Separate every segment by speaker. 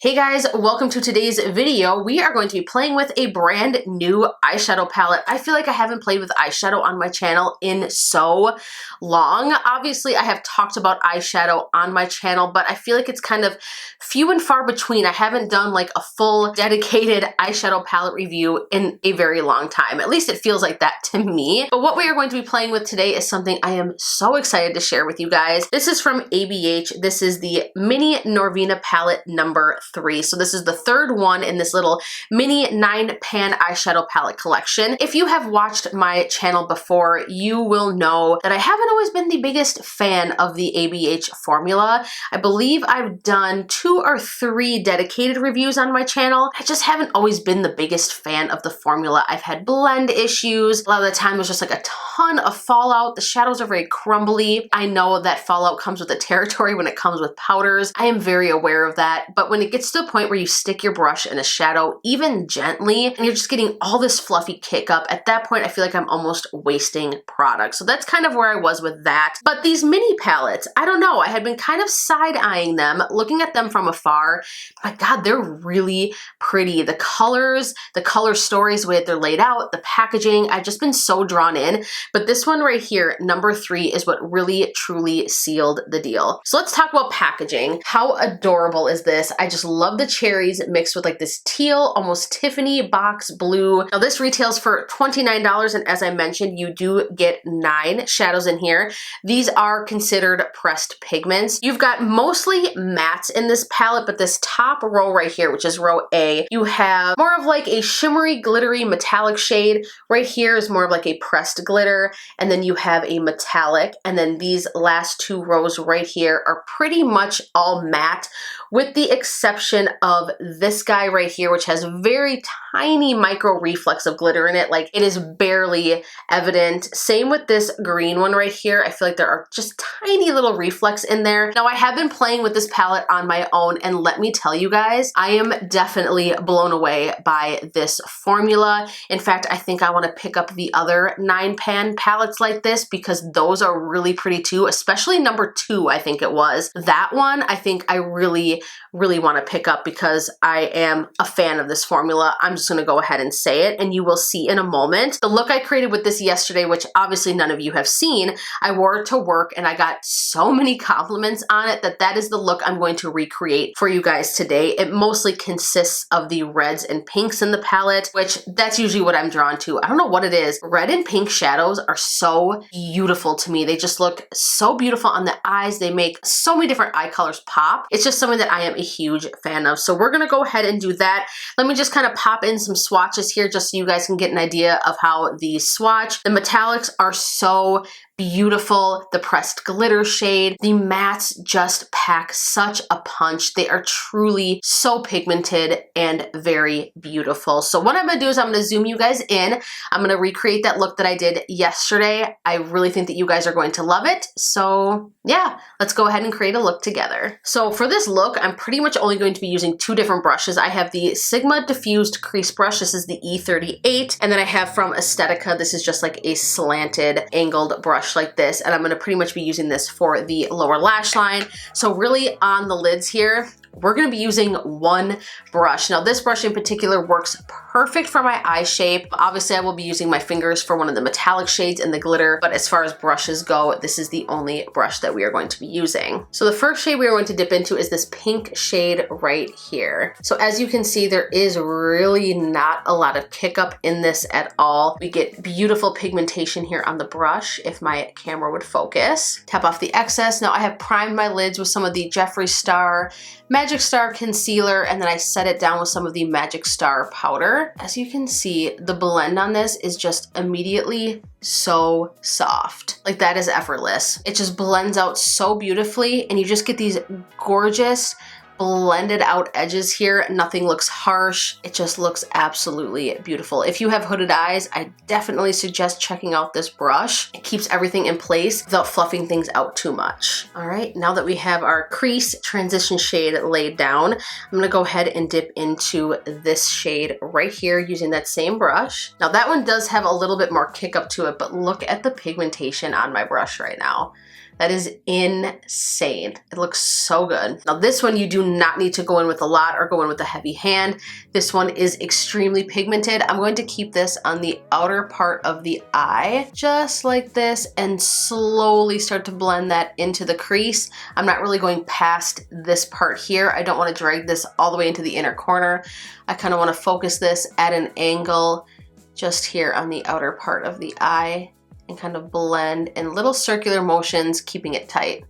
Speaker 1: Hey guys, welcome to today's video. We are going to be playing with a brand new eyeshadow palette. I feel like I haven't played with eyeshadow on my channel in so long. Obviously, I have talked about eyeshadow on my channel, but I feel like it's kind of few and far between. I haven't done like a full dedicated eyeshadow palette review in a very long time. At least it feels like that to me. But what we are going to be playing with today is something I am so excited to share with you guys. This is from ABH. This is the Mini Norvina palette number 3. So this is the third one in this little mini 9-pan eyeshadow palette collection. If you have watched my channel before, you will know that I haven't always been the biggest fan of the ABH formula. I believe I've done 2 or 3 dedicated reviews on my channel. I just haven't always been the biggest fan of the formula. I've had blend issues. A lot of the time there's just like a ton of fallout. The shadows are very crumbly. I know that fallout comes with the territory when it comes with powders. I am very aware of that. But when it gets to the point where you stick your brush in a shadow, even gently, and you're just getting all this fluffy kick up, at that point I feel like I'm almost wasting product. So that's kind of where I was with that. But these mini palettes, I don't know, I had been kind of side-eyeing them, looking at them from afar. My God, they're really pretty. The colors, the color stories, the way that they're laid out, the packaging, I've just been so drawn in. But this one right here, number 3, is what really truly sealed the deal. So let's talk about packaging. How adorable is this? I just love the cherries mixed with like this teal, almost Tiffany box blue. Now this retails for $29, and as I mentioned, you do get 9 shadows in here. These are considered pressed pigments. You've got mostly mattes in this palette, but this top row right here, which is row A, you have more of like a shimmery, glittery, metallic shade. Right here is more of like a pressed glitter, and then you have a metallic, and then these last 2 rows right here are pretty much all matte, with the exception of this guy right here, which has very tiny micro reflex of glitter in it. Like, it is barely evident. Same with this green one right here. I feel like there are just tiny little reflex in there. Now, I have been playing with this palette on my own, and let me tell you guys, I am definitely blown away by this formula. In fact, I think I want to pick up the other 9-pan palettes like this, because those are really pretty too, especially number 2, I think it was. That one, I think I really want to pick up because I am a fan of this formula. I'm just going to go ahead and say it, and you will see in a moment. The look I created with this yesterday, which obviously none of you have seen, I wore it to work and I got so many compliments on it that is the look I'm going to recreate for you guys today. It mostly consists of the reds and pinks in the palette, which that's usually what I'm drawn to. I don't know what it is. Red and pink shadows are so beautiful to me. They just look so beautiful on the eyes. They make so many different eye colors pop. It's just something that I am a huge fan of. So we're going to go ahead and do that. Let me just kind of pop in some swatches here just so you guys can get an idea of how these swatch. The metallics are so beautiful. The pressed glitter shade, the mattes just pack such a punch. They are truly so pigmented and very beautiful. So what I'm going to do is I'm going to zoom you guys in. I'm going to recreate that look that I did yesterday. I really think that you guys are going to love it. So yeah, let's go ahead and create a look together. So for this look, I'm pretty much only going to be using 2 different brushes. I have the Sigma Diffused Crease Brush. This is the E38. And then I have from Aesthetica, this is just like a slanted angled brush like this, and I'm going to pretty much be using this for the lower lash line. So really on the lids here, we're going to be using 1 brush. Now this brush in particular works perfect for my eye shape. Obviously I will be using my fingers for one of the metallic shades and the glitter, but as far as brushes go, this is the only brush that we are going to be using. So the first shade we are going to dip into is this pink shade right here. So as you can see, there is really not a lot of kick up in this at all. We get beautiful pigmentation here on the brush if my camera would focus. Tap off the excess. Now I have primed my lids with some of the JEFFREE Star Magic Star concealer, and then I set it down with some of the Magic Star powder. As you can see, the blend on this is just immediately so soft. Like, that is effortless. It just blends out so beautifully, and you just get these gorgeous blended out edges here. Nothing looks harsh. It just looks absolutely beautiful. If you have hooded eyes, I definitely suggest checking out this brush. It keeps everything in place without fluffing things out too much. All right, now that we have our crease transition shade laid down, I'm gonna go ahead and dip into this shade right here using that same brush. Now that one does have a little bit more kick up to it, but look at the pigmentation on my brush right now. That is insane. It looks so good. Now this one, you do not need to go in with a lot or go in with a heavy hand. This one is extremely pigmented. I'm going to keep this on the outer part of the eye, just like this, and slowly start to blend that into the crease. I'm not really going past this part here. I don't want to drag this all the way into the inner corner. I kind of want to focus this at an angle just here on the outer part of the eye, and kind of blend in little circular motions, keeping it tight.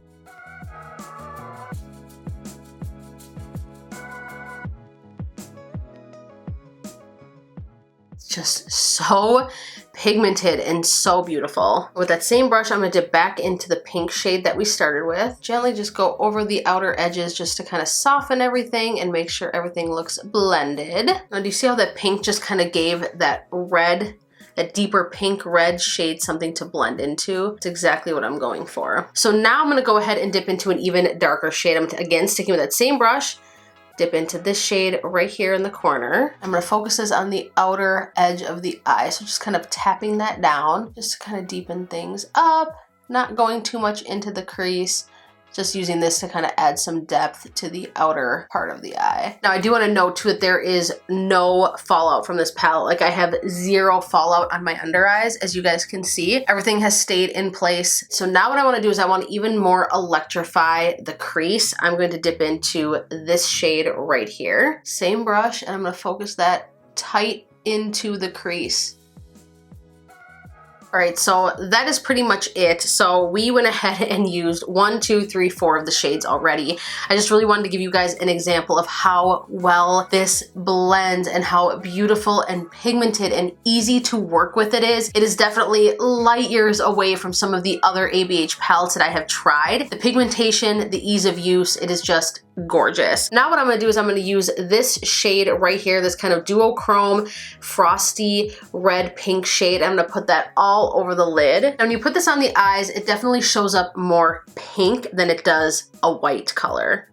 Speaker 1: It's just so pigmented and so beautiful. With that same brush, I'm gonna dip back into the pink shade that we started with. Gently just go over the outer edges just to kind of soften everything and make sure everything looks blended. Now do you see how that pink just kind of gave that red, that deeper pink red shade something to blend into? It's exactly what I'm going for. So now I'm gonna go ahead and dip into an even darker shade. I'm again sticking with that same brush, dip into this shade right here in the corner. I'm gonna focus this on the outer edge of the eye. So just kind of tapping that down, just to kind of deepen things up, not going too much into the crease. Just using this to kind of add some depth to the outer part of the eye. Now I do want to note too that there is no fallout from this palette. Like I have zero fallout on my under eyes, as you guys can see. Everything has stayed in place. So now what I want to do is I want to even more electrify the crease. I'm going to dip into this shade right here. Same brush, and I'm going to focus that tight into the crease. All right, so that is pretty much it. So we went ahead and used 1, 2, 3, 4 of the shades already. I just really wanted to give you guys an example of how well this blends and how beautiful and pigmented and easy to work with it is. It is definitely light years away from some of the other ABH palettes that I have tried. The pigmentation, the ease of use, it is just gorgeous. Now what I'm gonna do is I'm gonna use this shade right here, this kind of duochrome, frosty, red pink shade. I'm gonna put that all over the lid. And when you put this on the eyes, it definitely shows up more pink than it does a white color.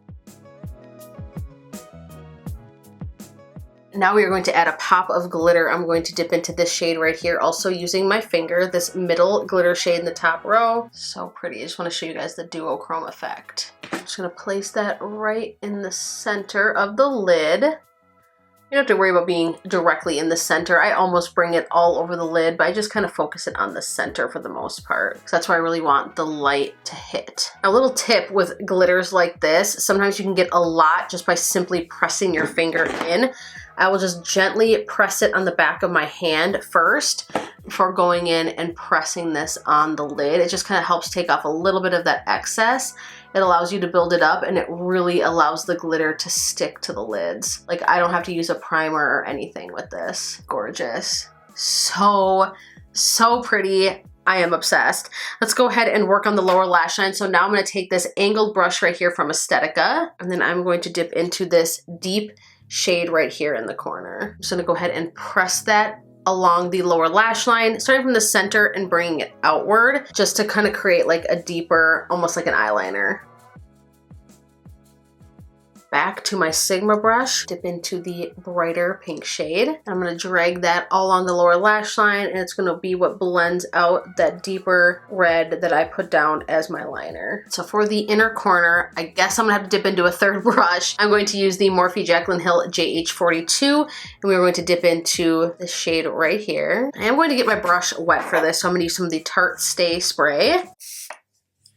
Speaker 1: Now we are going to add a pop of glitter. I'm going to dip into this shade right here, also using my finger, this middle glitter shade in the top row. So pretty. I just want to show you guys the duochrome effect. I'm just going to place that right in the center of the lid. You don't have to worry about being directly in the center. I almost bring it all over the lid, but I just kind of focus it on the center for the most part, because that's where I really want the light to hit. A little tip with glitters like this, sometimes you can get a lot just by simply pressing your finger in. I will just gently press it on the back of my hand first before going in and pressing this on the lid. It just kind of helps take off a little bit of that excess. It allows you to build it up, and it really allows the glitter to stick to the lids. Like I don't have to use a primer or anything with this. Gorgeous. So pretty. I am obsessed. Let's go ahead and work on the lower lash line. So now I'm going to take this angled brush right here from Aesthetica, and then I'm going to dip into this deep shade right here in the corner. I'm just gonna go ahead and press that along the lower lash line, starting from the center and bringing it outward, just to kind of create like a deeper, almost like an eyeliner. Back to my Sigma brush, dip into the brighter pink shade. I'm gonna drag that all on the lower lash line, and it's gonna be what blends out that deeper red that I put down as my liner. So for the inner corner, I guess I'm gonna have to dip into a third brush. I'm going to use the Morphe Jaclyn Hill JH42, and we're going to dip into the shade right here. I am going to get my brush wet for this, so I'm gonna use some of the Tarte Stay Spray.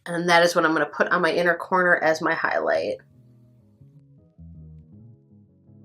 Speaker 1: And that is what I'm gonna put on my inner corner as my highlight.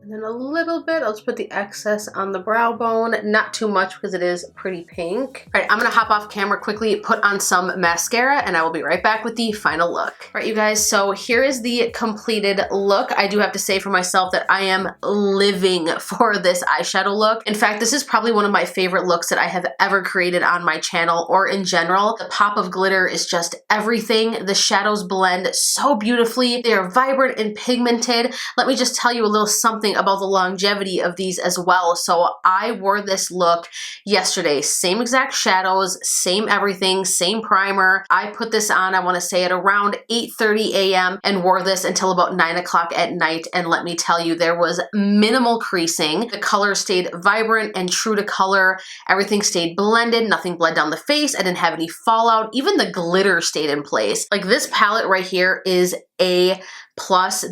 Speaker 1: And then a little bit, I'll just put the excess on the brow bone, not too much because it is pretty pink. All right, I'm gonna hop off camera quickly, put on some mascara, and I will be right back with the final look. All right, you guys, so here is the completed look. I do have to say for myself that I am living for this eyeshadow look. In fact, this is probably one of my favorite looks that I have ever created on my channel or in general. The pop of glitter is just everything. The shadows blend so beautifully. They are vibrant and pigmented. Let me just tell you a little something something about the longevity of these as well. So I wore this look yesterday. Same exact shadows, same everything, same primer. I put this on, I want to say at around 8:30 a.m. and wore this until about 9 o'clock at night. And let me tell you, there was minimal creasing. The color stayed vibrant and true to color. Everything stayed blended. Nothing bled down the face. I didn't have any fallout. Even the glitter stayed in place. Like, this palette right here is A+.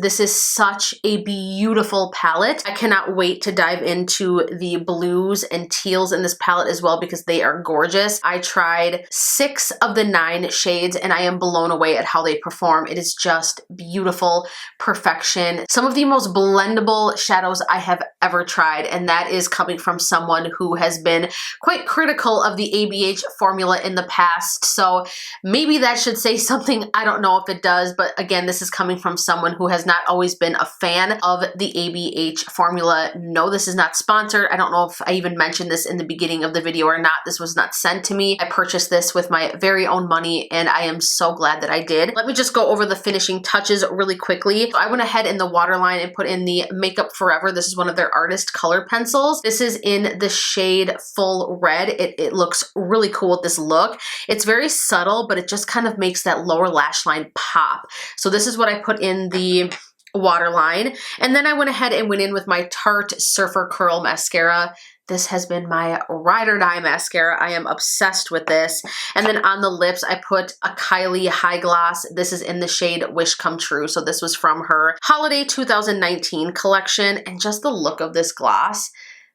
Speaker 1: This is such a beautiful palette. I cannot wait to dive into the blues and teals in this palette as well because they are gorgeous. I tried 6 of the 9 shades and I am blown away at how they perform. It is just beautiful perfection. Some of the most blendable shadows I have ever tried, and that is coming from someone who has been quite critical of the ABH formula in the past. So maybe that should say something. I don't know if it does, but again, this is coming from someone who has not always been a fan of the ABH formula. No, this is not sponsored. I don't know if I even mentioned this in the beginning of the video or not. This was not sent to me. I purchased this with my very own money and I am so glad that I did. Let me just go over the finishing touches really quickly. So I went ahead in the waterline and put in the Makeup Forever. This is one of their artist color pencils. This is in the shade Full Red. It looks really cool with this look. It's very subtle, but it just kind of makes that lower lash line pop. So this is what I put in the waterline. And then I went ahead and went in with my Tarte Surfer Curl Mascara. This has been my ride or die mascara. I am obsessed with this. And then on the lips, I put a Kylie High Gloss. This is in the shade Wish Come True. So this was from her Holiday 2019 collection. And just the look of this gloss,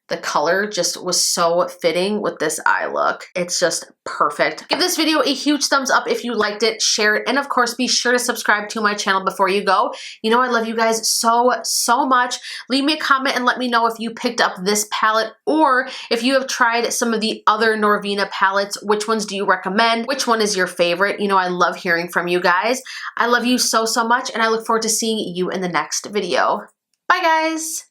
Speaker 1: the color just was so fitting with this eye look. It's just perfect. Give this video a huge thumbs up if you liked it, share it, and of course be sure to subscribe to my channel before you go. You know I love you guys so much. Leave me a comment and let me know if you picked up this palette or if you have tried some of the other Norvina palettes. Which ones do you recommend? Which one is your favorite? You know I love hearing from you guys. I love you so much and I look forward to seeing you in the next video. Bye guys!